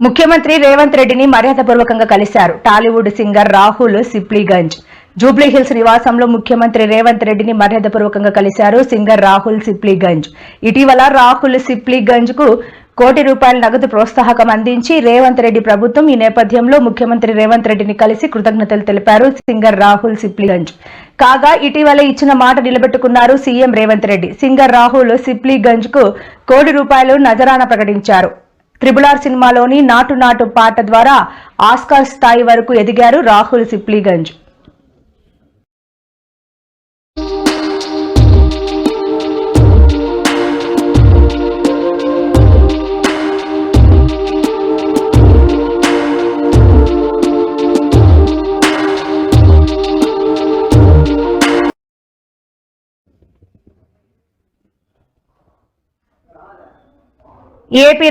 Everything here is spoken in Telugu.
ముఖ్యమంత్రి రేవంత్ రెడ్డిని మర్యాదపూర్వకంగా కలిశారు. టాలీవుడ్ సింగర్ రాహుల్ సిప్లీగంజ్ జూబ్లీహిల్స్ నివాసంలో ముఖ్యమంత్రి రేవంత్ రెడ్డిని మర్యాదపూర్వకంగా కలిశారు సింగర్ రాహుల్ సిప్లీగంజ్. ఇటీవల రాహుల్ సిప్లీగంజ్ కు ₹1,00,00,000 నగదు ప్రోత్సాహకం అందించి రేవంత్ రెడ్డి ప్రభుత్వం ఈ నేపథ్యంలో ముఖ్యమంత్రి రేవంత్ రెడ్డిని కలిసి కృతజ్ఞతలు తెలిపారు సింగర్ రాహుల్ సిప్లీగంజ్. కాగా ఇటీవల ఇచ్చిన మాట నిలబెట్టుకున్నారు సీఎం రేవంత్ రెడ్డి. సింగర్ రాహుల్ సిప్లీగంజ్ కు ₹1,00,00,000 నజరానా ప్రకటించారు. RRR సినిమాలోని నాటు నాటు పాట ద్వారా ఆస్కార్ స్థాయి వరకు ఎదిగారు రాహుల్ సిప్లీగంజ్. ఏపీ